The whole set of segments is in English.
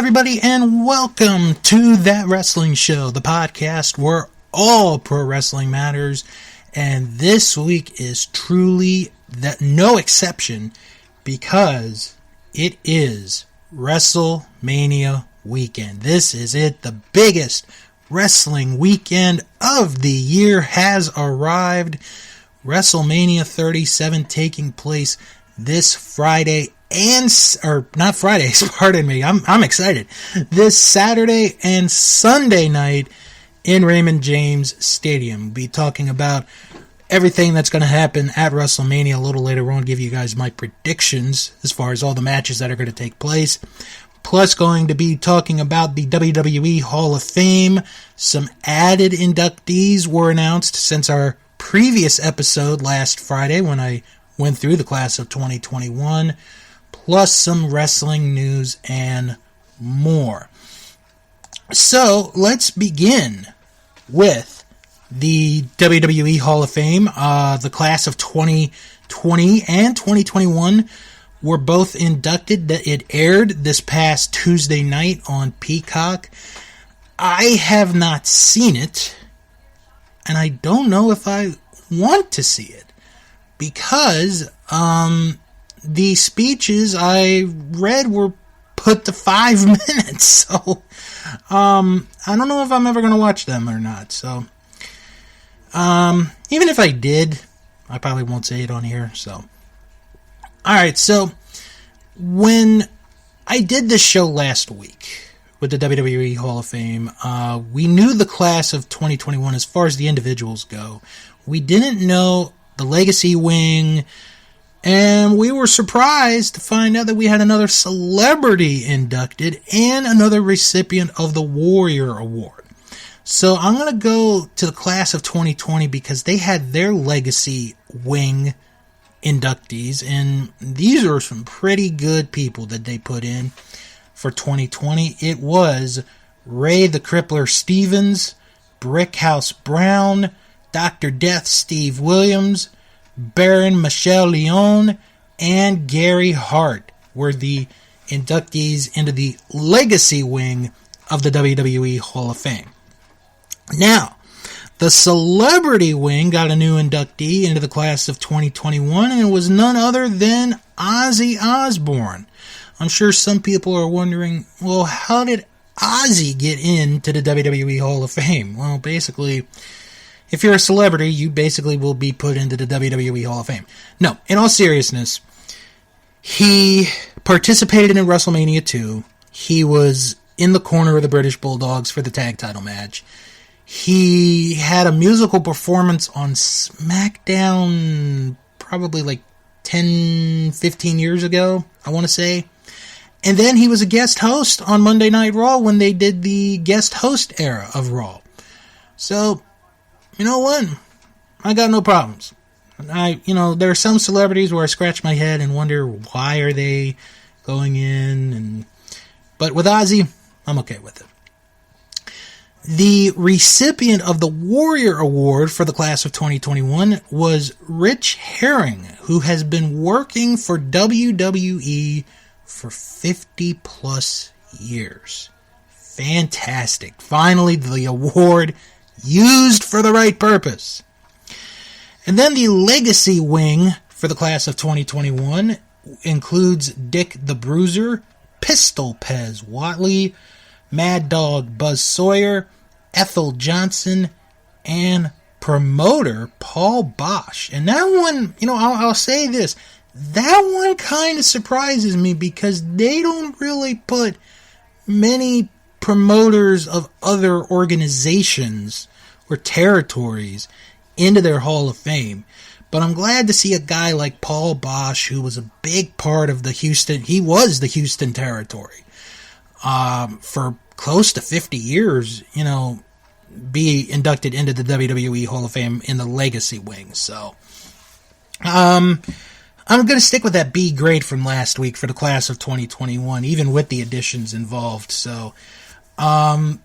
everybody, and welcome to That Wrestling Show, the podcast where all pro wrestling matters. And this week is truly no exception, because it is WrestleMania weekend. This is it. The biggest wrestling weekend of the year has arrived. WrestleMania 37 taking place this Friday not Fridays, pardon me. I'm excited. This Saturday and Sunday night in Raymond James Stadium. We'll be talking about everything that's going to happen at WrestleMania a little later on. Give you guys my predictions as far as all the matches that are going to take place. Plus, going to be talking about the WWE Hall of Fame. Some added inductees were announced since our previous episode last Friday when I went through the class of 2021. Plus some wrestling news and more. So, let's begin with the WWE Hall of Fame. The class of 2020 and 2021 were both inducted. It aired this past Tuesday night on Peacock. I have not seen it, and I don't know if I want to see it, because the speeches I read were put to 5 minutes, so I don't know if I'm ever going to watch them or not. So even if I did, I probably won't say it on here. So alright, so when I did this show last week with the WWE Hall of Fame, we knew the class of 2021 as far as the individuals go. We didn't know the legacy wing, and we were surprised to find out that we had another celebrity inducted and another recipient of the Warrior Award. So I'm going to go to the class of 2020 because they had their legacy wing inductees, and these are some pretty good people that they put in for 2020. It was Ray the Crippler Stevens, Brickhouse Brown, Dr. Death Steve Williams, Baron Michelle Leon, and Gary Hart were the inductees into the legacy wing of the WWE Hall of Fame. Now, the celebrity wing got a new inductee into the class of 2021, and it was none other than Ozzy Osbourne. I'm sure some people are wondering, well, how did Ozzy get into the WWE Hall of Fame? Well, basically, if you're a celebrity, you basically will be put into the WWE Hall of Fame. No, in all seriousness, he participated in WrestleMania 2. He was in the corner of the British Bulldogs for the tag title match. He had a musical performance on Smackdown probably like 10, 15 years ago, I want to say. And then he was a guest host on Monday Night Raw when they did the guest host era of Raw. So, you know what? I got no problems. There are some celebrities where I scratch my head and wonder why are they going in, but with Ozzy, I'm okay with it. The recipient of the Warrior Award for the class of 2021 was Rich Herring, who has been working for WWE for 50 plus years. Fantastic. Finally, the award used for the right purpose. And then the legacy wing for the class of 2021 includes Dick the Bruiser, Pistol Pez Watley, Mad Dog Buzz Sawyer, Ethel Johnson, and promoter Paul Bosch. And that one, I'll say this, that one kind of surprises me because they don't really put many promoters of other organizations or territories into their Hall of Fame. But I'm glad to see a guy like Paul Bosch, who was a big part of he was the Houston territory for close to 50 years, be inducted into the WWE Hall of Fame in the legacy wing. So, I'm going to stick with that B grade from last week for the class of 2021, even with the additions involved. So, and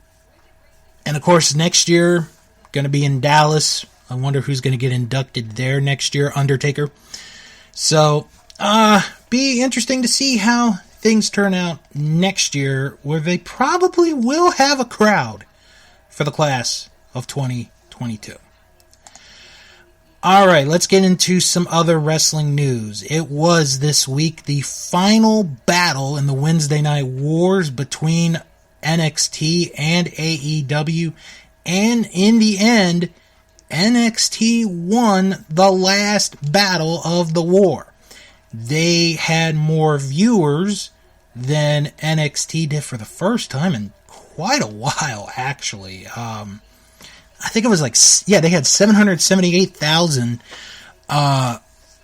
of course, next year, going to be in Dallas. I wonder who's going to get inducted there next year. Undertaker. So, be interesting to see how things turn out next year, where they probably will have a crowd for the class of 2022. Alright, let's get into some other wrestling news. It was this week the final battle in the Wednesday Night Wars between NXT and AEW, and in the end, NXT won the last battle of the war. They had more viewers than NXT did for the first time in quite a while, actually. I think it was they had 778,000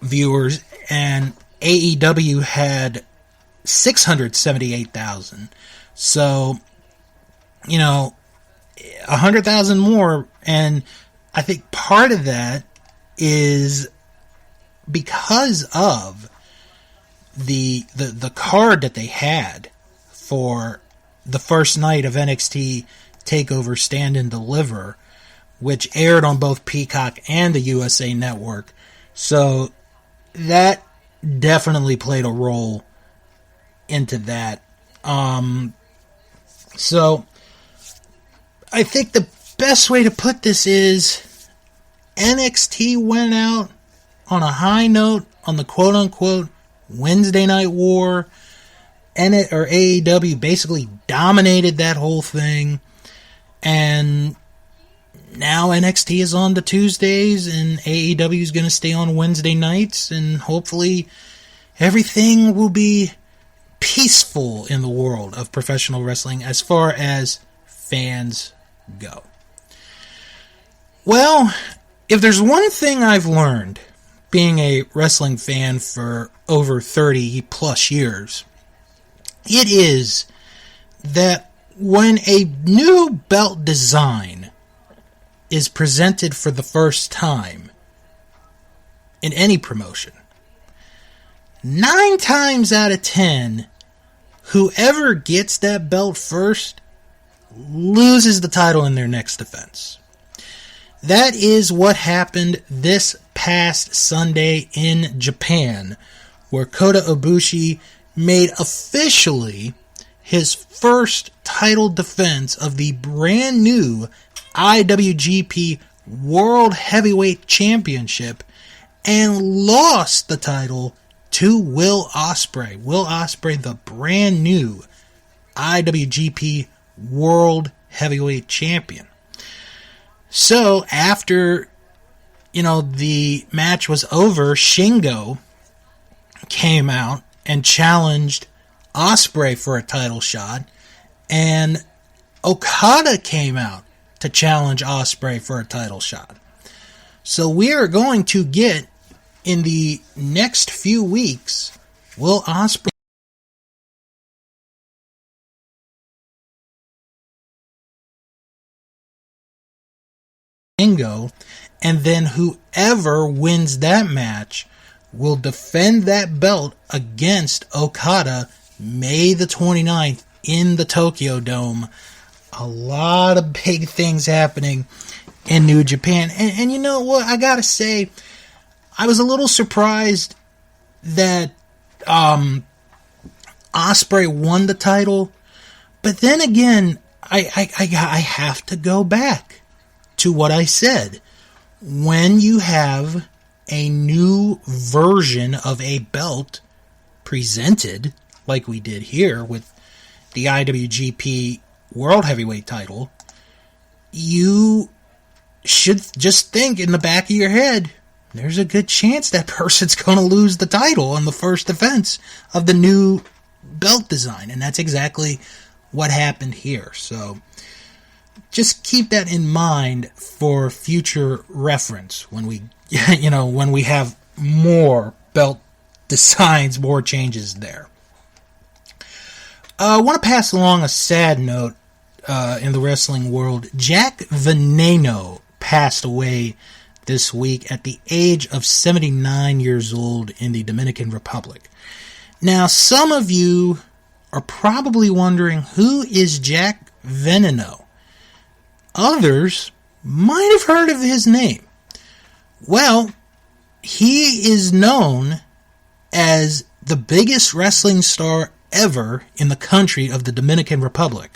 viewers, and AEW had 678,000. So, 100,000 more, and I think part of that is because of the card that they had for the first night of NXT Takeover Stand and Deliver, which aired on both Peacock and the USA Network. So that definitely played a role into that. So I think the best way to put this is NXT went out on a high note on the quote-unquote Wednesday Night War, or AEW basically dominated that whole thing, and now NXT is on the Tuesdays, and AEW is going to stay on Wednesday nights, and hopefully everything will be peaceful in the world of professional wrestling as far as fans go. Well, if there's one thing I've learned being a wrestling fan for over 30 plus years, it is that when a new belt design is presented for the first time in any promotion, 9 times out of 10, whoever gets that belt first loses the title in their next defense. That is what happened this past Sunday in Japan, where Kota Ibushi made officially his first title defense of the brand new IWGP World Heavyweight Championship, and lost the title to Will Ospreay. Will Ospreay, the brand new IWGP World Heavyweight Champion. So after, the match was over, Shingo came out and challenged Ospreay for a title shot, and Okada came out to challenge Ospreay for a title shot. So we are going to get, in the next few weeks, Will Ospreay and then whoever wins that match will defend that belt against Okada May the 29th in the Tokyo Dome. A lot of big things happening in New Japan. And you know what? I gotta say, I was a little surprised that Ospreay won the title. But then again, I have to go back to what I said. When you have a new version of a belt presented, like we did here with the IWGP World Heavyweight title, you should just think in the back of your head, there's a good chance that person's going to lose the title on the first defense of the new belt design. And that's exactly what happened here. So just keep that in mind for future reference when we, when we have more belt designs, more changes there. I want to pass along a sad note in the wrestling world. Jack Veneno passed away this week at the age of 79 years old in the Dominican Republic. Now, some of you are probably wondering, who is Jack Veneno? Others might have heard of his name. Well, he is known as the biggest wrestling star ever in the country of the Dominican Republic.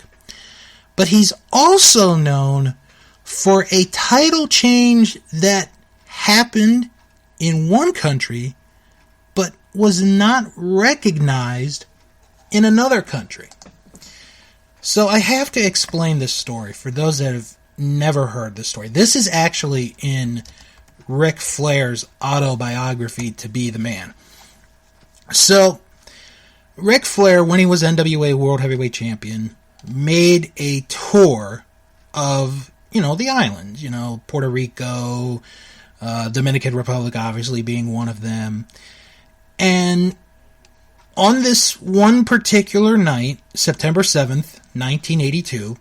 But he's also known for a title change that happened in one country, but was not recognized in another country. So I have to explain this story for those that have never heard this story. This is actually in Ric Flair's autobiography, To Be the Man. So, Ric Flair, when he was NWA World Heavyweight Champion, made a tour of, the islands, Puerto Rico, Dominican Republic obviously being one of them. And on this one particular night, September 7th, 1982,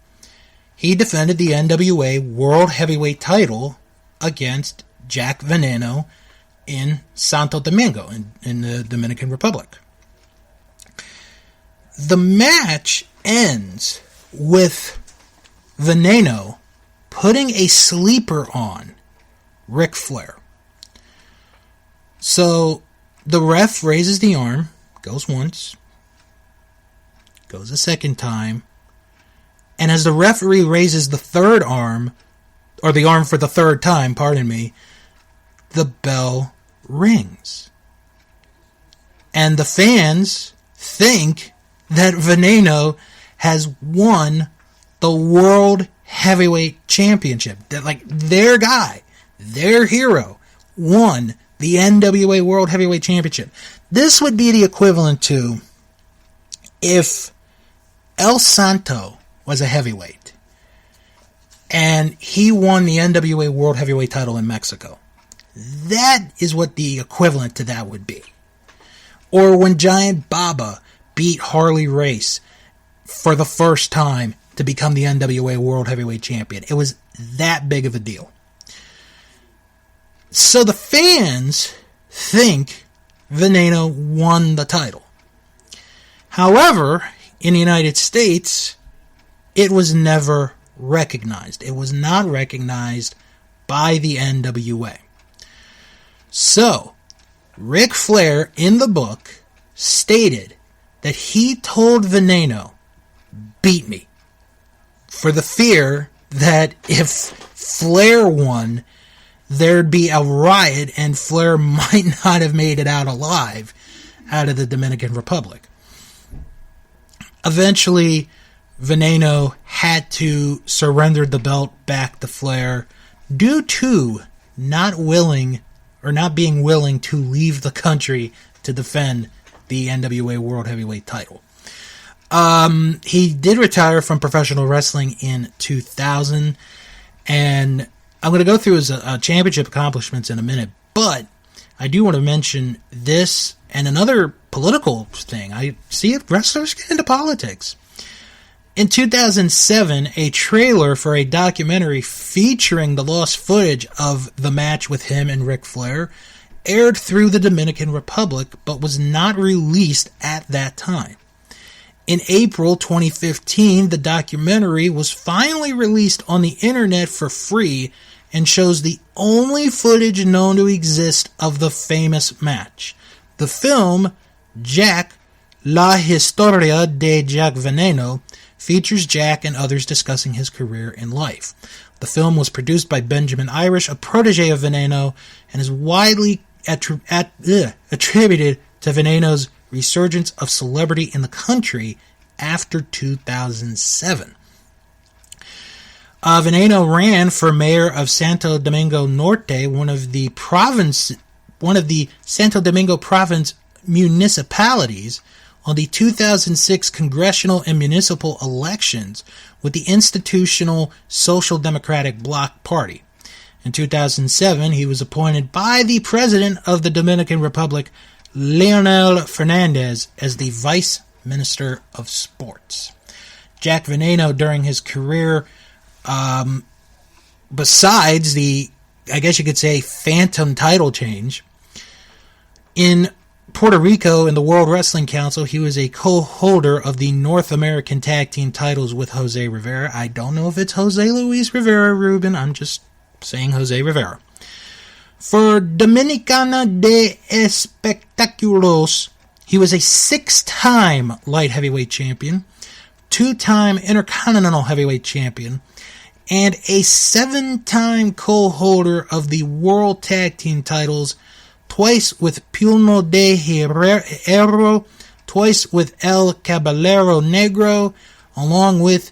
he defended the NWA World Heavyweight title against Jack Veneno in Santo Domingo, in the Dominican Republic. The match ends with Vaneno putting a sleeper on Ric Flair. So the ref raises the arm, goes once, goes a second time, and as the referee raises the third arm, or the arm for the third time, the bell rings. And the fans think that Vaneno has won the World Heavyweight Championship. That, their guy, their hero, won the NWA World Heavyweight Championship. This would be the equivalent to if El Santo was a heavyweight and he won the NWA World Heavyweight title in Mexico. That is what the equivalent to that would be. Or when Giant Baba beat Harley Race for the first time to become the NWA World Heavyweight Champion. It was that big of a deal. So the fans think Vaneno won the title. However, in the United States, it was never recognized. It was not recognized by the NWA. So, Ric Flair, in the book, stated that he told Vaneno, beat me, for the fear that if Flair won, there'd be a riot and Flair might not have made it out alive out of the Dominican Republic. Eventually, Vaneno had to surrender the belt back to Flair due to not being willing to leave the country to defend the NWA World Heavyweight title. He did retire from professional wrestling in 2000, and I'm going to go through his championship accomplishments in a minute, but I do want to mention this and another political thing. I see if wrestlers get into politics. In 2007, a trailer for a documentary featuring the lost footage of the match with him and Ric Flair aired through the Dominican Republic, but was not released at that time. In April 2015, the documentary was finally released on the internet for free and shows the only footage known to exist of the famous match. The film, Jack, La Historia de Jack Veneno, features Jack and others discussing his career in life. The film was produced by Benjamin Irish, a protege of Vaneno, and is widely attributed to Veneno's resurgence of celebrity in the country after 2007. Vaneno ran for mayor of Santo Domingo Norte, one of the Santo Domingo province municipalities, on the 2006 congressional and municipal elections with the institutional Social Democratic Bloc Party. In 2007, he was appointed by the President of the Dominican Republic, Leonel Fernandez, as the Vice Minister of Sports. Jack Veneno, during his career, besides the, I guess you could say, phantom title change, in Puerto Rico in the World Wrestling Council, he was a co-holder of the North American Tag Team titles with Jose Rivera. I don't know if it's Jose Luis Rivera, Ruben. I'm just saying Jose Rivera. For Dominicana de Espectáculos, He was a 6-time light heavyweight champion, 2-time intercontinental heavyweight champion, and a 7-time co-holder of the World Tag Team titles, twice with Puno de Hierro, twice with El Caballero Negro, along with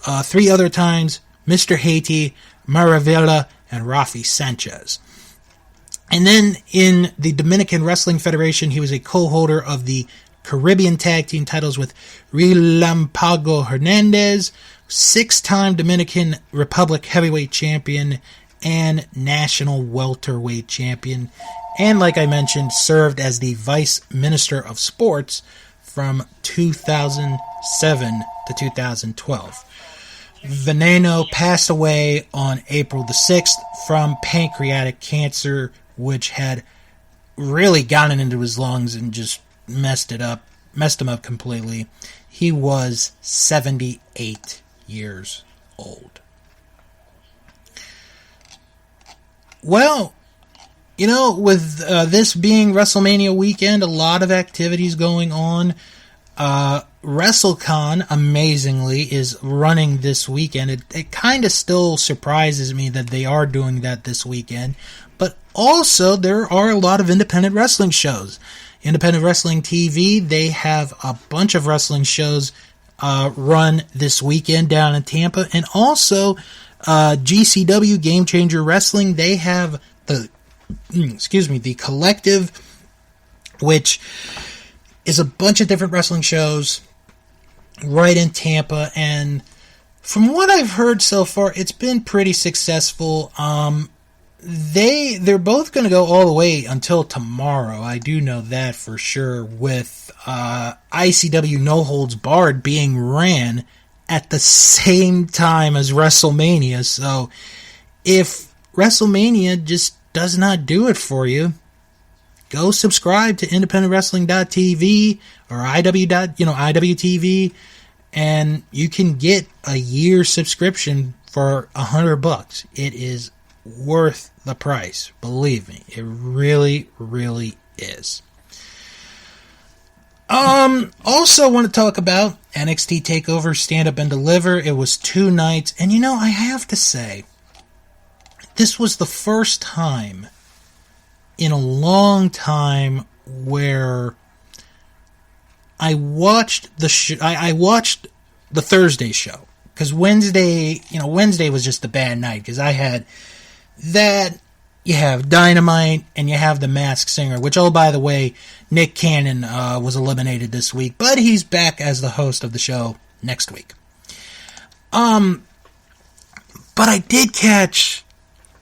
3 other times Mr. Haiti, Maravilla, and Rafi Sanchez. And then in the Dominican Wrestling Federation, he was a co-holder of the Caribbean Tag Team titles with Relampago Hernandez, 6-time Dominican Republic Heavyweight Champion, and National Welterweight Champion. And like I mentioned, served as the Vice Minister of Sports from 2007 to 2012. Veneno passed away on April the 6th from pancreatic cancer, which had really gotten into his lungs and just messed him up completely. He was 78 years old. Well, you know, with this being WrestleMania weekend, a lot of activities going on. WrestleCon, amazingly, is running this weekend. It kind of still surprises me that they are doing that this weekend. But also, there are a lot of independent wrestling shows. Independent Wrestling TV, they have a bunch of wrestling shows run this weekend down in Tampa. And also, GCW, Game Changer Wrestling, they have the Collective, which is a bunch of different wrestling shows right in Tampa. And from what I've heard so far, it's been pretty successful. They're both going to go all the way until tomorrow. I do know that for sure, with ICW No Holds Barred being ran at the same time as WrestleMania. So if WrestleMania just does not do it for you, go subscribe to independentwrestling.tv or IWTV, and you can get a year subscription for $100. It is worth the price. Believe me, it really, really is. Also want to talk about NXT Takeover Stand Up and Deliver. It was 2 nights, and you know, I have to say, this was the first time in a long time where I watched I watched the Thursday show, because Wednesday was just a bad night, because I had that, you have Dynamite, and you have The Masked Singer, which, oh, by the way, Nick Cannon was eliminated this week, but he's back as the host of the show next week. But I did catch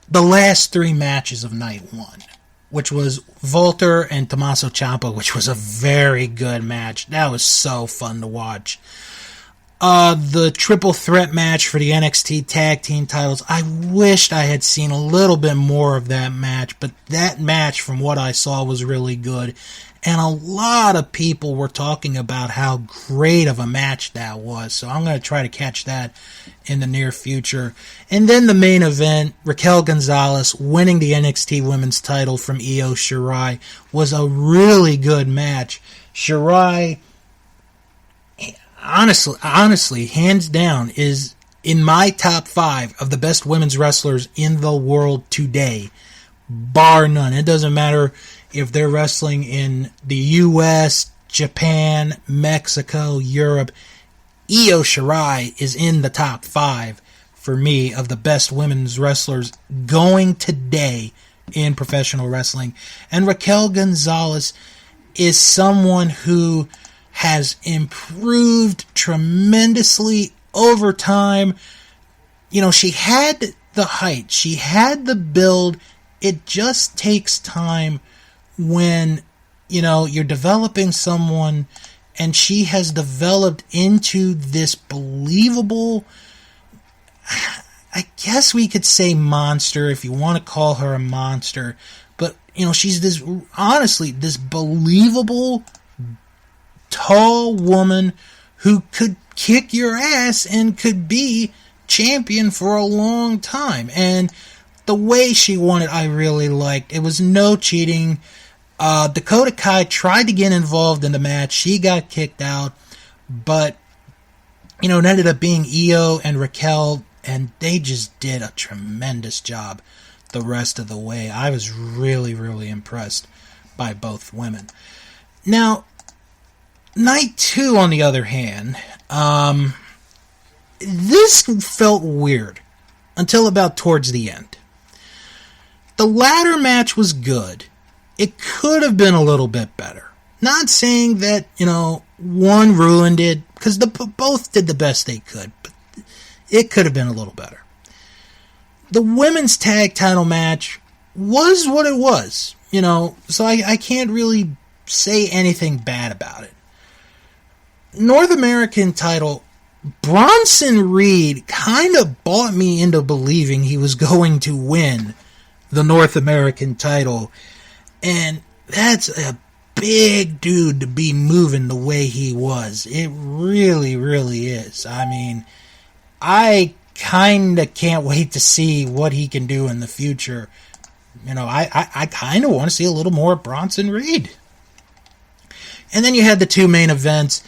the last 3 matches of night 1, which was Volter and Tommaso Ciampa, which was a very good match. That was so fun to watch. The triple threat match for the NXT Tag Team titles, I wished I had seen a little bit more of that match, but that match, from what I saw, was really good. And a lot of people were talking about how great of a match that was, so I'm going to try to catch that in the near future. And then the main event, Raquel Gonzalez winning the NXT Women's title from Io Shirai, was a really good match. Shirai, honestly, hands down, is in my top 5 of the best women's wrestlers in the world today, bar none. It doesn't matter if they're wrestling in the US, Japan, Mexico, Europe. Io Shirai is in the top 5 for me of the best women's wrestlers going today in professional wrestling. And Raquel Gonzalez is someone who has improved tremendously over time. You know, she had the height, she had the build. It just takes time when, you know, you're developing someone, and she has developed into this believable, I guess we could say monster, if you want to call her a monster. But, you know, she's this, honestly, this believable, tall woman who could kick your ass and could be champion for a long time. And the way she won it, I really liked. It was no cheating. Dakota Kai tried to get involved in the match. She got kicked out, but it ended up being Io and Raquel, and they just did a tremendous job the rest of the way. I was really, really impressed by both women. Now, night 2, on the other hand, this felt weird until about towards the end. The ladder match was good. It could have been a little bit better. Not saying that, one ruined it, because both did the best they could, but it could have been a little better. The women's tag title match was what it was, so I can't really say anything bad about it. North American title, Bronson Reed kind of bought me into believing he was going to win the North American title, and that's a big dude to be moving the way he was. It really, really is. I mean, I kind of can't wait to see what he can do in the future. I kind of want to see a little more of Bronson Reed. And then you had the two main events,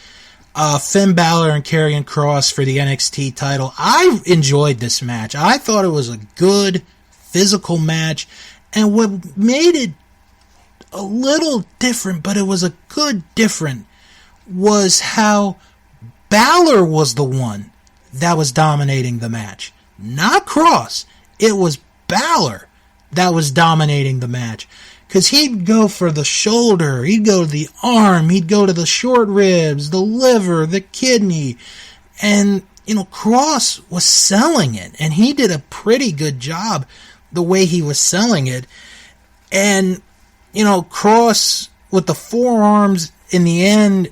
Finn Balor and Karrion Kross for the NXT title. I enjoyed this match. I thought it was a good physical match, and what made it a little different, but it was a good different, was how Balor was the one that was dominating the match. Not Kross. It was Balor that was dominating the match. Because he'd go for the shoulder, he'd go to the arm, he'd go to the short ribs, the liver, the kidney. And, Kross was selling it. And he did a pretty good job the way he was selling it. And, Kross with the forearms in the end,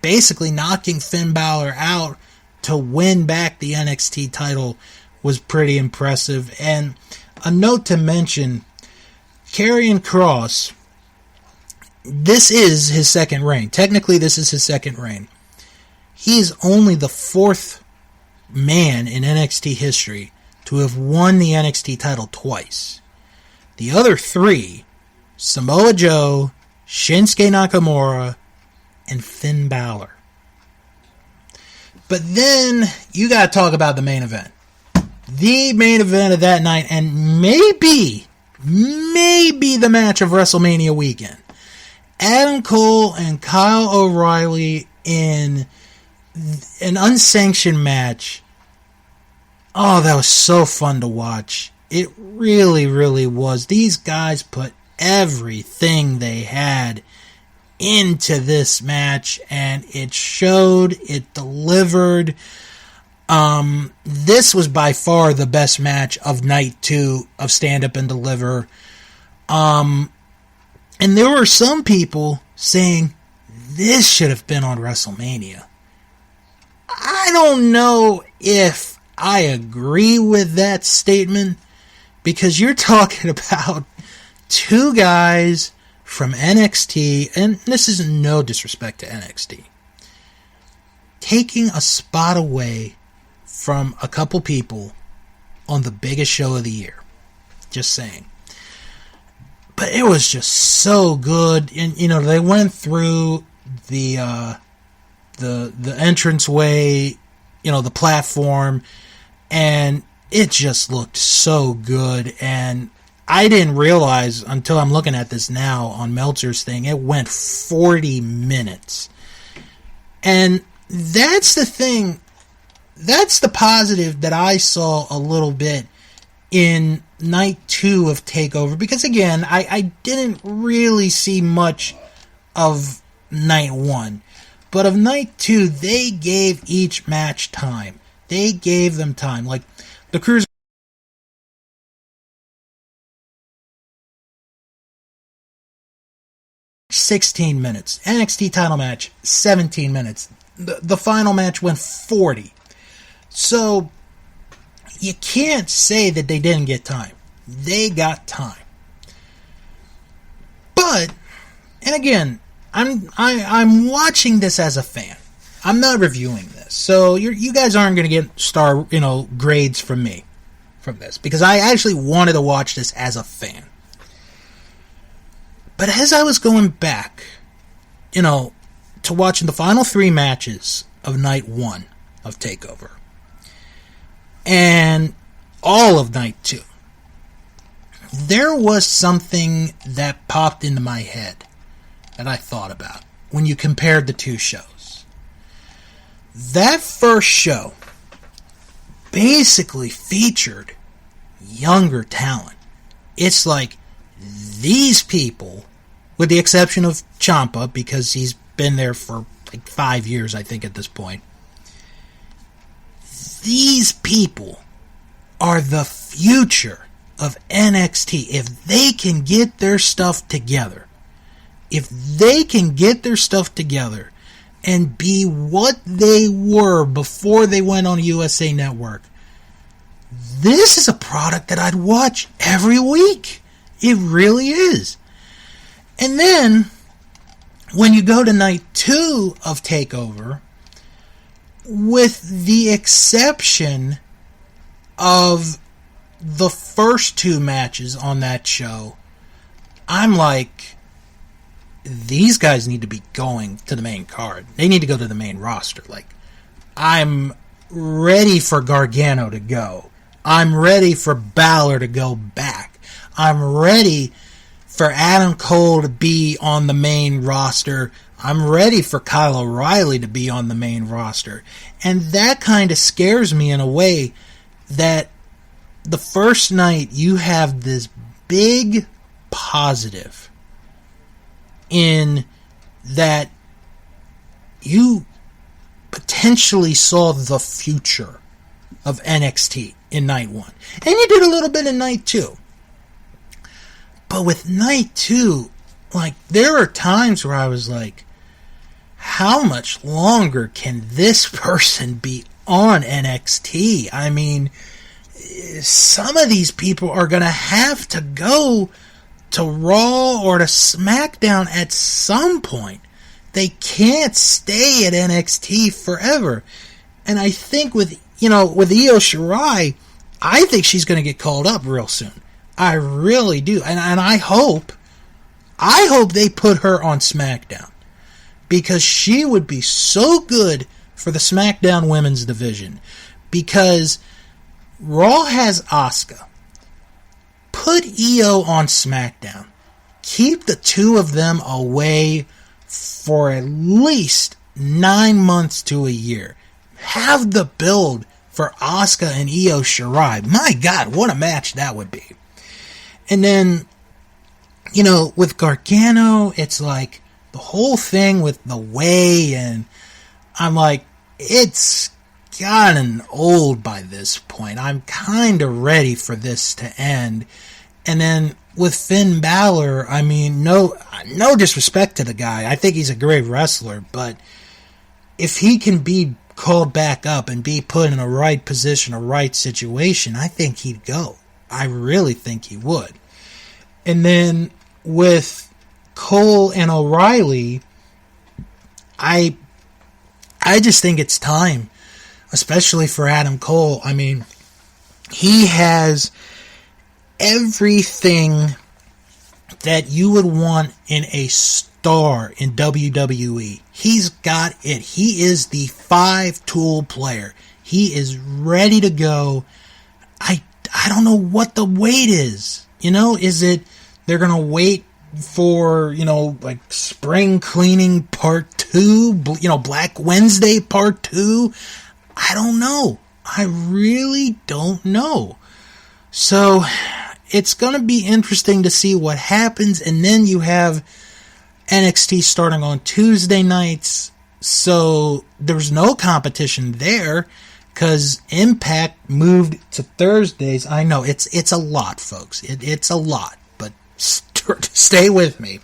basically knocking Finn Balor out to win back the NXT title was pretty impressive. And a note to mention, Karrion Kross, this is his second reign. Technically, this is his second reign. He is only the fourth man in NXT history to have won the NXT title twice. The other three, Samoa Joe, Shinsuke Nakamura, and Finn Balor. But then, you gotta talk about the main event. The main event of that night, and maybe the match of WrestleMania weekend. Adam Cole and Kyle O'Reilly in an unsanctioned match. Oh, that was so fun to watch. It really, really was. These guys put everything they had into this match, and it showed, it delivered. This was by far the best match of night 2 of Stand Up and Deliver. And there were some people saying this should have been on WrestleMania. I don't know if I agree with that statement, because you're talking about two guys from NXT, and this is no disrespect to NXT, taking a spot away from a couple people on the biggest show of the year. Just saying. But it was just so good. And, they went through the entranceway, the platform, and it just looked so good. And I didn't realize until I'm looking at this now on Meltzer's thing, it went 40 minutes. And that's the thing. That's the positive that I saw a little bit in night 2 of TakeOver. Because again, I didn't really see much of night 1. But of night 2, they gave each match time. They gave them time. Like the Cruiser 16 minutes. NXT title match, 17 minutes. The final match went 40. So, you can't say that they didn't get time. They got time. But, and again, I'm watching this as a fan. I'm not reviewing this. So, you guys aren't going to get grades from me from this. Because I actually wanted to watch this as a fan. But as I was going back, to watching the final 3 matches of night 1 of TakeOver, and all of night 2, there was something that popped into my head that I thought about when you compared the 2 shows. That first show basically featured younger talent. It's like these people, with the exception of Ciampa, because he's been there for like 5 years, I think, at this point. These people are the future of NXT. If they can get their stuff together, and be what they were before they went on USA Network, this is a product that I'd watch every week. It really is. And then, when you go to night 2 of TakeOver, with the exception of the first 2 matches on that show, I'm like, these guys need to be going to the main card. They need to go to the main roster. Like, I'm ready for Gargano to go. I'm ready for Balor to go back. I'm ready for Adam Cole to be on the main roster. I'm ready for Kyle O'Reilly to be on the main roster. And that kind of scares me in a way that the first night you have this big positive in that you potentially saw the future of NXT in night 1. And you did a little bit in night 2. But with night 2, like, there are times where I was like, how much longer can this person be on NXT? I mean, some of these people are going to have to go to Raw or to Smackdown at some point. They can't stay at NXT forever. And I think with Io Shirai, I think she's going to get called up real soon. I really do. And I hope they put her on SmackDown, because she would be so good for the SmackDown women's division. Because Raw has Asuka. Put Io on SmackDown. Keep the 2 of them away for at least 9 months to a year. Have the build for Asuka and Io Shirai. My God, what a match that would be. And then, with Gargano, it's like the whole thing with the Wwe, and I'm like, it's gotten old by this point. I'm kind of ready for this to end. And then with Finn Balor, I mean, no disrespect to the guy. I think he's a great wrestler, but if he can be called back up and be put in a right position, a right situation, I think he'd go. I really think he would. And then with Cole and O'Reilly, I just think it's time, especially for Adam Cole. I mean, he has everything that you would want in a star in WWE. He's got it. He is the 5-tool player. He is ready to go. I don't know what the wait is. Is it they're going to wait for, like spring cleaning part 2, Black Wednesday part 2? I don't know. I really don't know. So it's going to be interesting to see what happens. And then you have NXT starting on Tuesday nights. So there's no competition there because Impact moved to Thursdays. I know it's a lot, folks. It's a lot, but stay with me.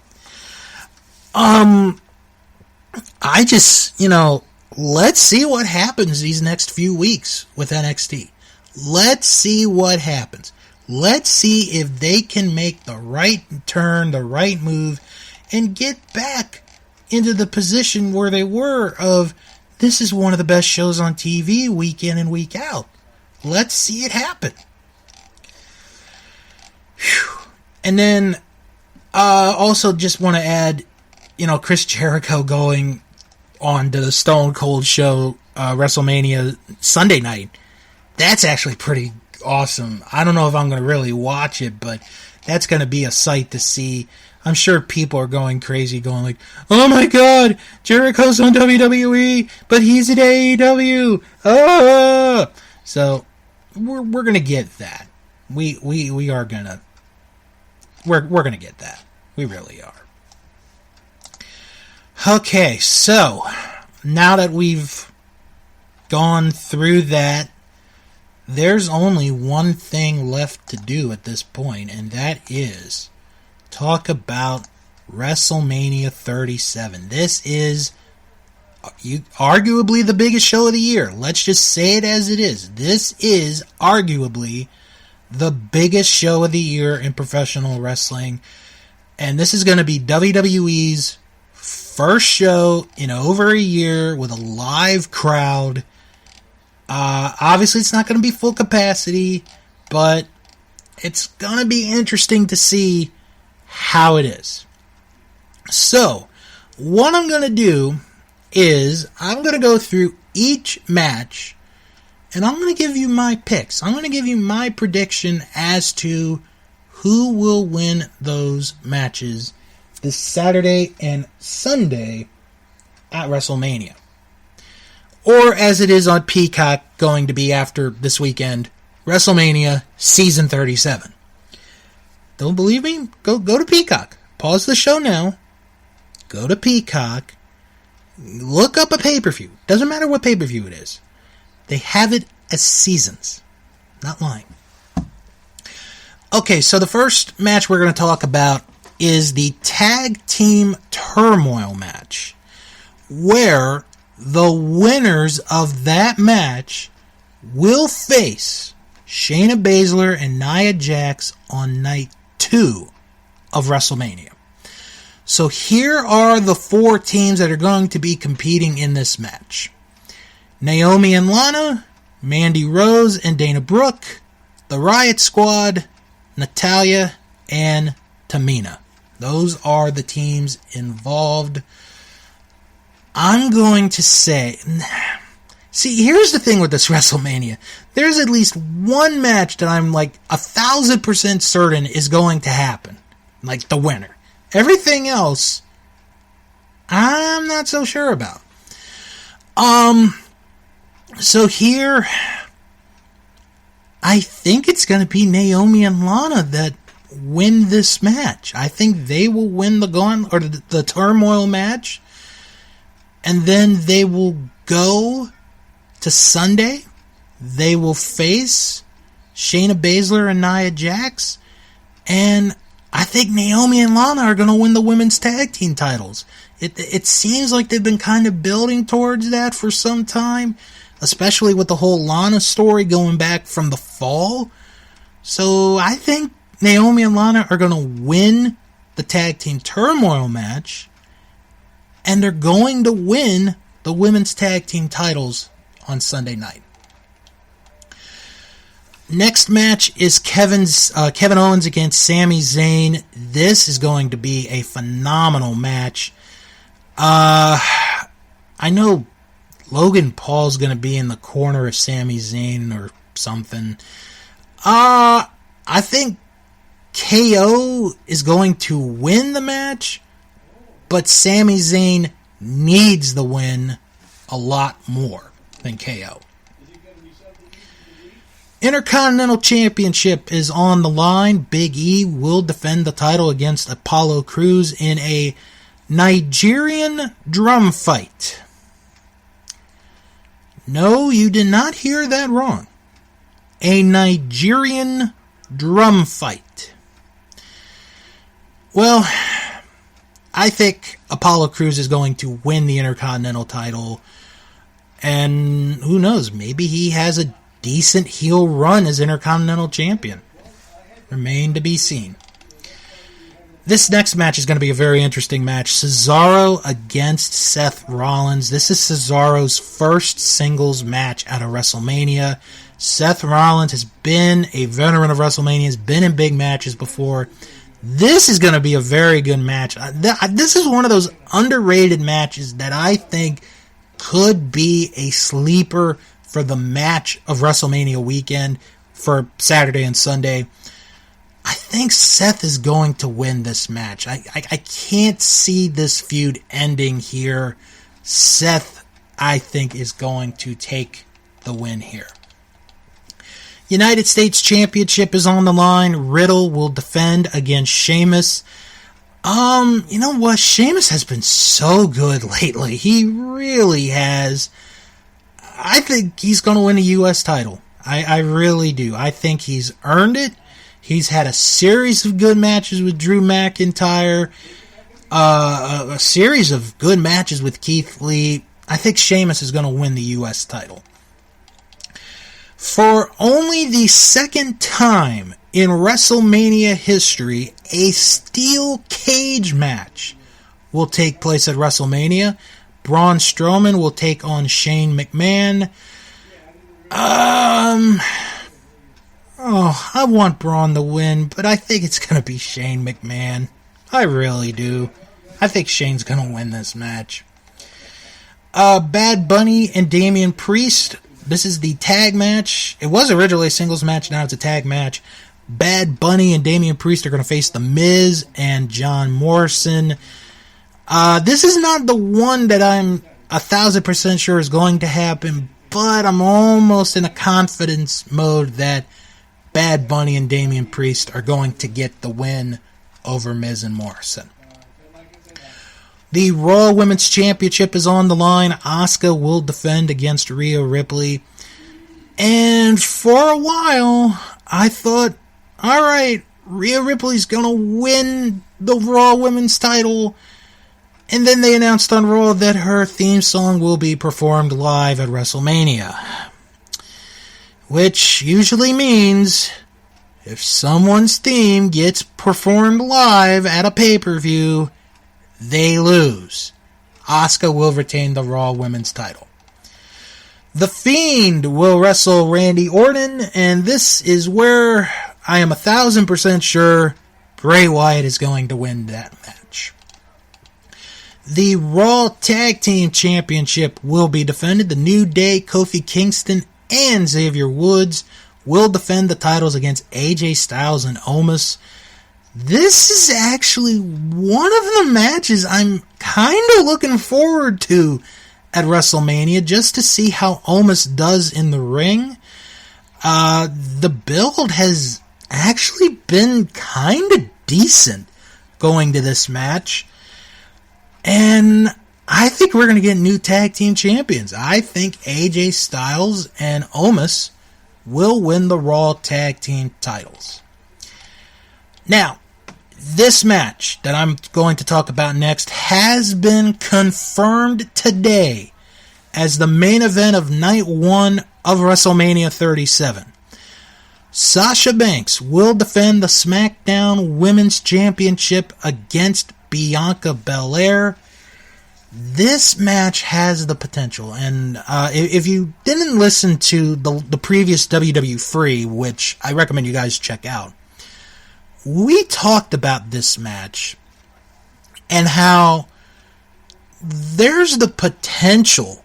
I just, let's see what happens these next few weeks with NXT. Let's see what happens. Let's see if they can make the right turn, the right move, and get back into the position where they were of, this is one of the best shows on TV week in and week out. Let's see it happen. Whew. And then Also, just want to add, Chris Jericho going on to the Stone Cold show, WrestleMania Sunday night. That's actually pretty awesome. I don't know if I'm going to really watch it, but that's going to be a sight to see. I'm sure people are going crazy, going like, "Oh my God, Jericho's on WWE, but he's at AEW." Ah! So we're gonna get that. We are gonna we're gonna get that. We really are. Okay, so now that we've gone through that, there's only one thing left to do at this point, and that is talk about WrestleMania 37. This is arguably the biggest show of the year. Let's just say it as it is. This is arguably the biggest show of the year in professional wrestling. And this is going to be WWE's first show in over a year with a live crowd. Obviously, it's not going to be full capacity, but it's going to be interesting to see how it is. So, what I'm going to do is I'm going to go through each match and I'm going to give you my picks. I'm going to give you my prediction as to who will win those matches this Saturday and Sunday at WrestleMania. Or as it is on Peacock going to be after this weekend, WrestleMania Season 37. Don't believe me? Go to Peacock. Pause the show now. Go to Peacock. Look up a pay-per-view. Doesn't matter what pay-per-view it is. They have it as seasons. Not lying. Okay, so the first match we're going to talk about is the Tag Team Turmoil match, where the winners of that match will face Shayna Baszler and Nia Jax on night 2 of WrestleMania. So here are the 4 teams that are going to be competing in this match. Naomi and Lana, Mandy Rose and Dana Brooke, the Riot Squad, Natalya, and Tamina. Those are the teams involved. I'm going to say... See, here's the thing with this WrestleMania. There's at least one match that I'm like 1,000% certain is going to happen. Like the winner. Everything else, I'm not so sure about. So here, I think it's going to be Naomi and Lana that win this match. I think they will win the Turmoil match, and then they will go to Sunday. They will face Shayna Baszler and Nia Jax, and I think Naomi and Lana are going to win the women's tag team titles. It seems like they've been kind of building towards that for some time, especially with the whole Lana story going back from the fall. So I think Naomi and Lana are going to win the Tag Team Turmoil match, and they're going to win the women's tag team titles on Sunday night. Next match is Kevin Owens against Sami Zayn. This is going to be a phenomenal match. I know Logan Paul's going to be in the corner of Sami Zayn or something. I think KO is going to win the match, but Sami Zayn needs the win a lot more than KO. Intercontinental Championship is on the line. Big E will defend the title against Apollo Crews in a Nigerian drum fight. No, you did not hear that wrong. A Nigerian drum fight. Well, I think Apollo Crews is going to win the Intercontinental title. And who knows, maybe he has a decent heel run as Intercontinental Champion. Remain to be seen. This next match is going to be a very interesting match. Cesaro against Seth Rollins. This is Cesaro's first singles match at a WrestleMania. Seth Rollins has been a veteran of WrestleMania, has been in big matches before. This is going to be a very good match. This is one of those underrated matches that I think could be a sleeper for the match of WrestleMania weekend for Saturday and Sunday. I think Seth is going to win this match. I can't see this feud ending here. Seth, I think, is going to take the win here. United States Championship is on the line. Riddle will defend against Sheamus. You know what? Sheamus has been so good lately. He really has. I think he's going to win a U.S. title. I really do. I think he's earned it. He's had a series of good matches with Drew McIntyre. A series of good matches with Keith Lee. I think Sheamus is going to win the U.S. title. For only the second time in WrestleMania history, a steel cage match will take place at WrestleMania. Braun Strowman will take on Shane McMahon. I want Braun to win, but I think it's going to be Shane McMahon. I really do. I think Shane's going to win this match. Bad Bunny and Damian Priest. This is the tag match. It was originally a singles match, now it's a tag match. Bad Bunny and Damian Priest are going to face The Miz and John Morrison. This is not the one that I'm 1,000% sure is going to happen, but I'm almost in a confidence mode that Bad Bunny and Damian Priest are going to get the win over Miz and Morrison. The Raw Women's Championship is on the line. Asuka will defend against Rhea Ripley. And for a while, I thought, alright, Rhea Ripley's going to win the Raw Women's title. And then they announced on Raw that her theme song will be performed live at WrestleMania. Which usually means if someone's theme gets performed live at a pay-per-view, they lose. Asuka will retain the Raw Women's title. The Fiend will wrestle Randy Orton, and this is where I am 1,000% sure Bray Wyatt is going to win that match. The Raw Tag Team Championship will be defended. The New Day, Kofi Kingston, and Xavier Woods will defend the titles against AJ Styles and Omos. This is actually one of the matches I'm kind of looking forward to at WrestleMania, just to see how Omos does in the ring. The build has actually been kind of decent going to this match. And I think we're going to get new tag team champions. I think AJ Styles and Omos will win the Raw tag team titles. Now, this match that I'm going to talk about next has been confirmed today as the main event of Night 1 of WrestleMania 37. Sasha Banks will defend the Smackdown Women's Championship against Bianca Belair. This match has the potential, and if you didn't listen to the previous WWE Free, which I recommend you guys check out, we talked about this match and how there's the potential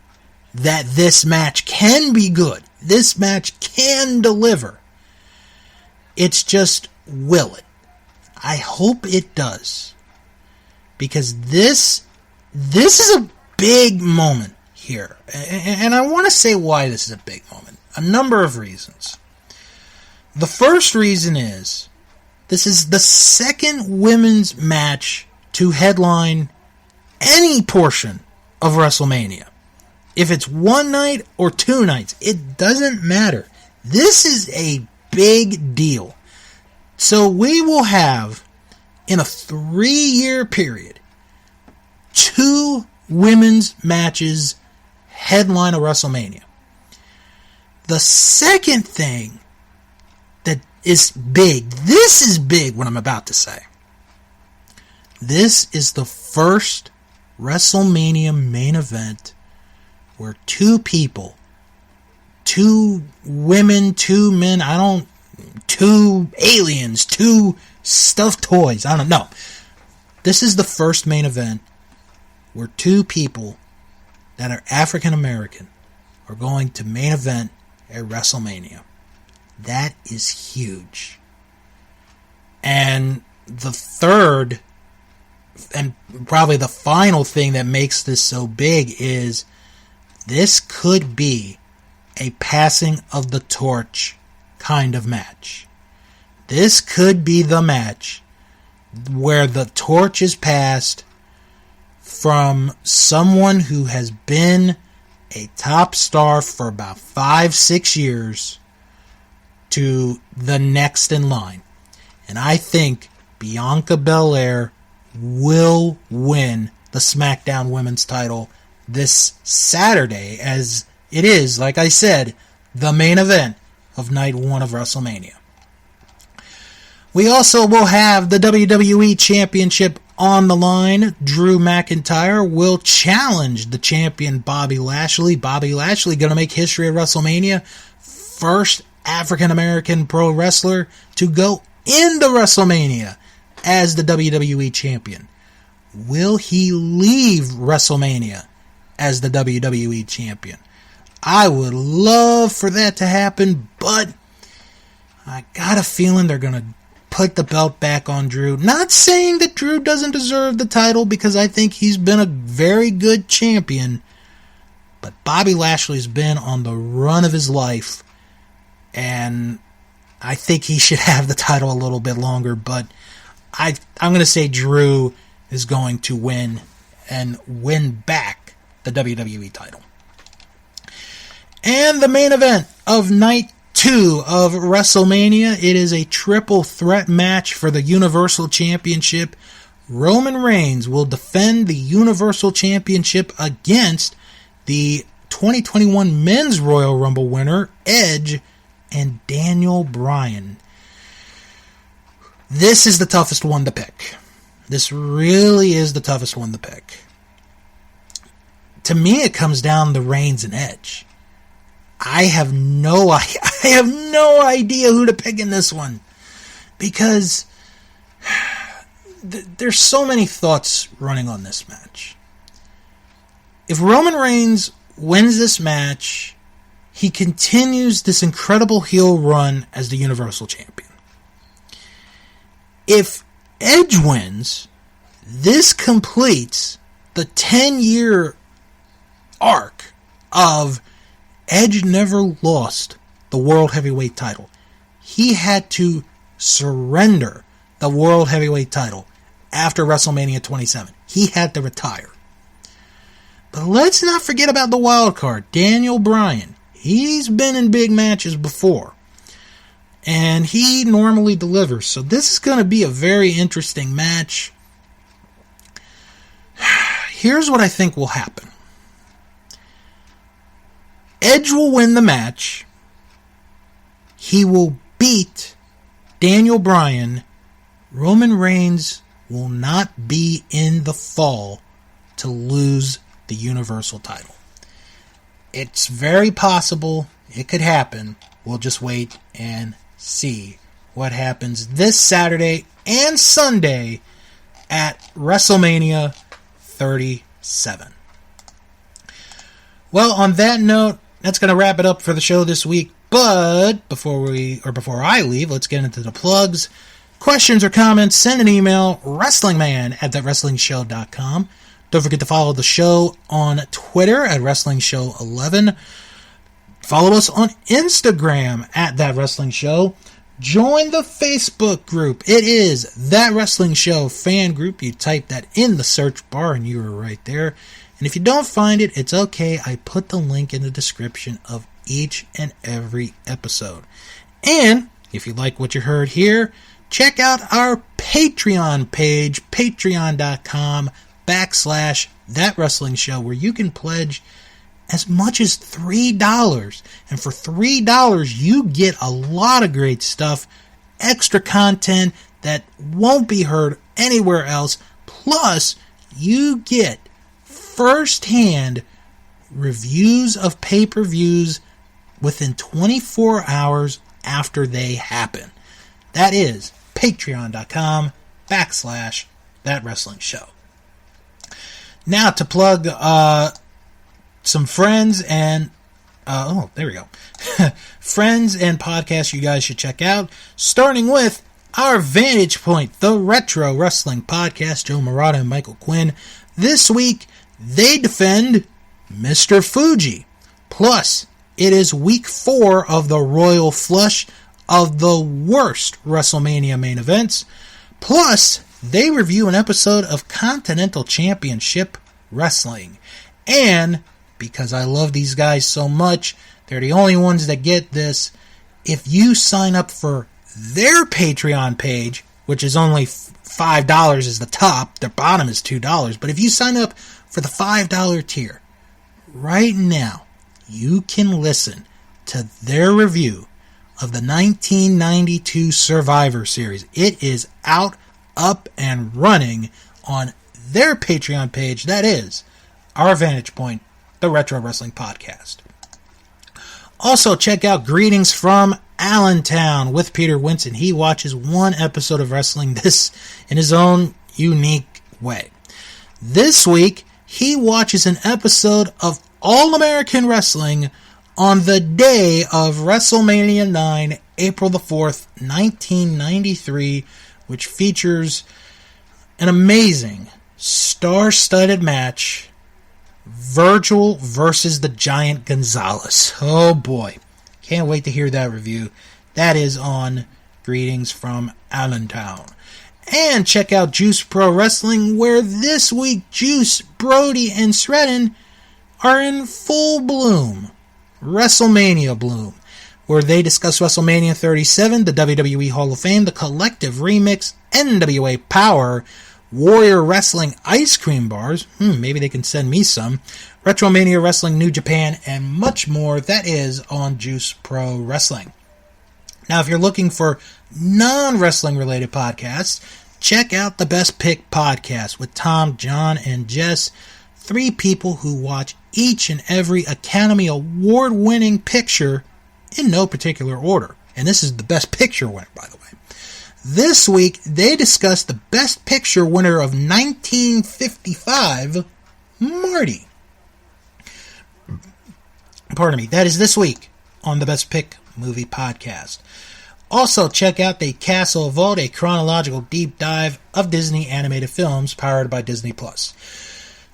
that this match can be good. This match can deliver. It's just, will it? I hope it does. Because this is a big moment here. And I want to say why this is a big moment. A number of reasons. The first reason is, this is the second women's match to headline any portion of WrestleMania. If it's one night or two nights, it doesn't matter. This is a big deal. So we will have, in a 3-year period, 2 women's matches headline a WrestleMania. The second thing that is big, this is big what I'm about to say. This is the first WrestleMania main event where 2 people, 2 women, 2 men, 2 aliens, 2 stuffed toys. I don't know. This is the first main event where two people that are African American are going to main event at WrestleMania. That is huge. And the third, and probably the final thing that makes this so big is this could be a passing of the torch kind of match. This could be the match where the torch is passed from someone who has been a top star for about 5-6 years to the next in line. And I think Bianca Bel-Air will win the Smackdown Women's title this Saturday, as it is, like I said, the main event of Night 1 of WrestleMania. We also will have the WWE Championship on the line. Drew McIntyre will challenge the champion Bobby Lashley. Bobby Lashley going to make history at WrestleMania. First African-American pro wrestler to go into WrestleMania as the WWE Champion. Will he leave WrestleMania as the WWE Champion? I would love for that to happen, but I got a feeling they're going to put the belt back on Drew. Not saying that Drew doesn't deserve the title, because I think he's been a very good champion, but Bobby Lashley's been on the run of his life, and I think he should have the title a little bit longer, but I'm going to say Drew is going to win and win back the WWE title. And the main event of Night 2 of WrestleMania, it is a triple threat match for the Universal Championship. Roman Reigns will defend the Universal Championship against the 2021 Men's Royal Rumble winner, Edge, and Daniel Bryan. This is the toughest one to pick. This really is the toughest one to pick. To me, it comes down to Reigns and Edge. I have no idea who to pick in this one, because there's so many thoughts running on this match. If Roman Reigns wins this match, he continues this incredible heel run as the Universal Champion. If Edge wins, this completes the 10-year arc of Edge never lost the World Heavyweight title. He had to surrender the World Heavyweight title after WrestleMania 27. He had to retire. But let's not forget about the wild card, Daniel Bryan. He's been in big matches before, and he normally delivers. So this is going to be a very interesting match. Here's what I think will happen. Edge will win the match. He will beat Daniel Bryan. Roman Reigns will not be in the fall to lose the Universal title. It's very possible. It could happen. We'll just wait and see what happens this Saturday and Sunday at WrestleMania 37. Well, on that note, that's going to wrap it up for the show this week. But before I leave, let's get into the plugs. Questions or comments, send an email, wrestlingman@thatwrestlingshow.com. Don't forget to follow the show on Twitter at WrestlingShow11. Follow us on Instagram at That Wrestling Show. Join the Facebook group. It is That Wrestling Show fan group. You type that in the search bar and you are right there. And if you don't find it, it's okay. I put the link in the description of each and every episode. And if you like what you heard here, check out our Patreon page, patreon.com/That Wrestling Show, where you can pledge as much as $3. And for $3, you get a lot of great stuff, extra content that won't be heard anywhere else. Plus, you get first-hand reviews of pay-per-views within 24 hours after they happen. That is patreon.com/thatwrestlingshow. Now to plug some friends and there we go. Friends and podcasts you guys should check out, starting with our Vantage Point, the Retro Wrestling Podcast. Joe Murata and Michael Quinn. This week, they defend Mr. Fuji. Plus, it is week 4 of the Royal Flush of the worst WrestleMania main events. Plus, they review an episode of Continental Championship Wrestling. And, because I love these guys so much, they're the only ones that get this. If you sign up for their Patreon page, which is only $5 is the top, their bottom is $2, but if you sign up for the $5 tier, right now, you can listen to their review of the 1992 Survivor Series. It is out, up, and running on their Patreon page. That is our Vantage Point, the Retro Wrestling Podcast. Also, check out Greetings from Allentown with Peter Winson. He watches one episode of wrestling this in his own unique way. This week, he watches an episode of All-American Wrestling on the day of WrestleMania 9, April the 4th, 1993, which features an amazing star-studded match, Virgil versus the Giant Gonzalez. Oh boy. Can't wait to hear that review. That is on Greetings from Allentown. And check out Juice Pro Wrestling, where this week Juice, Brody, and Sredden are in full bloom. WrestleMania bloom, where they discuss WrestleMania 37, the WWE Hall of Fame, the Collective Remix, NWA Power, Warrior Wrestling Ice Cream Bars, maybe they can send me some, Retromania Wrestling New Japan, and much more. That is on Juice Pro Wrestling. Now, if you're looking for non-wrestling related podcasts, check out the Best Pick Podcast with Tom, John, and Jess, 3 people who watch each and every Academy Award-winning picture in no particular order. And this is the Best Picture winner, by the way. This week, they discussed the Best Picture winner of 1955, Marty. Pardon me. That is this week on the Best Pick Movie Podcast. Also, check out the Castle Vault, a chronological deep dive of Disney animated films powered by Disney+.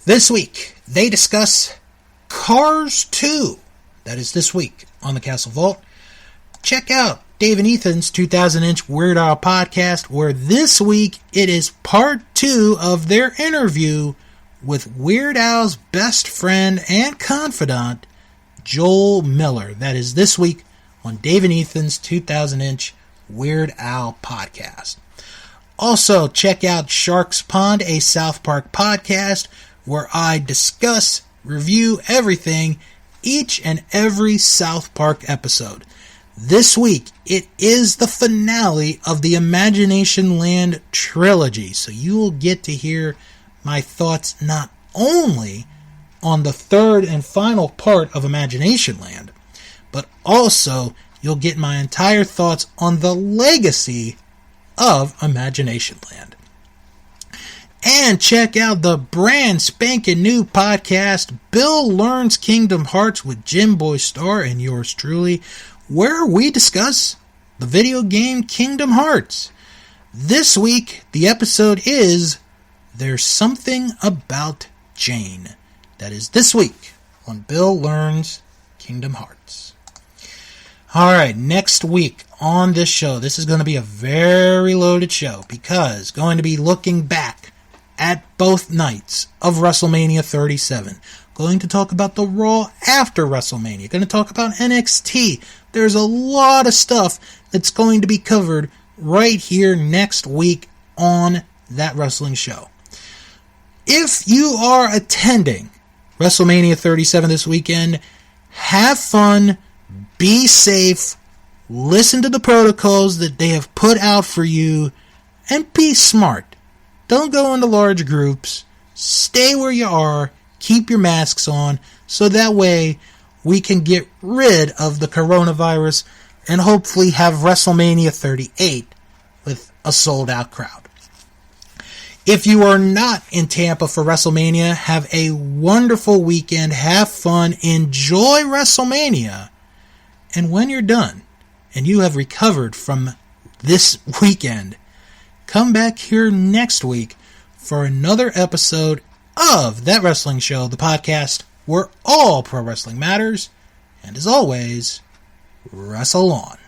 This week, they discuss Cars 2. That is this week on the Castle Vault. Check out Dave and Ethan's 2000-inch Weird Al podcast, where this week it is part 2 of their interview with Weird Al's best friend and confidant, Joel Miller. That is this week on Dave and Ethan's 2000-inch Weird Al podcast. Also, check out Shark's Pond, a South Park podcast, where I discuss, review everything, each and every South Park episode. This week, it is the finale of the Imagination Land trilogy, so you will get to hear my thoughts not only on the third and final part of Imagination Land, but also you'll get my entire thoughts on the legacy of Imagination Land. And check out the brand spanking new podcast, Bill Learns Kingdom Hearts with Jim Boy Star and yours truly, where we discuss the video game Kingdom Hearts. This week, the episode is There's Something About Jane. That is this week on Bill Learns Kingdom Hearts. Alright, next week on this show, this is going to be a very loaded show because going to be looking back at both nights of WrestleMania 37. Going to talk about the Raw after WrestleMania. Going to talk about NXT. There's a lot of stuff that's going to be covered right here next week on That Wrestling Show. If you are attending WrestleMania 37 this weekend, have fun, be safe, listen to the protocols that they have put out for you, and be smart. Don't go into large groups. Stay where you are. Keep your masks on so that way we can get rid of the coronavirus and hopefully have WrestleMania 38 with a sold-out crowd. If you are not in Tampa for WrestleMania, have a wonderful weekend, have fun, enjoy WrestleMania, and when you're done and you have recovered from this weekend, come back here next week for another episode of That Wrestling Show, the podcast where all pro wrestling matters, and as always, wrestle on.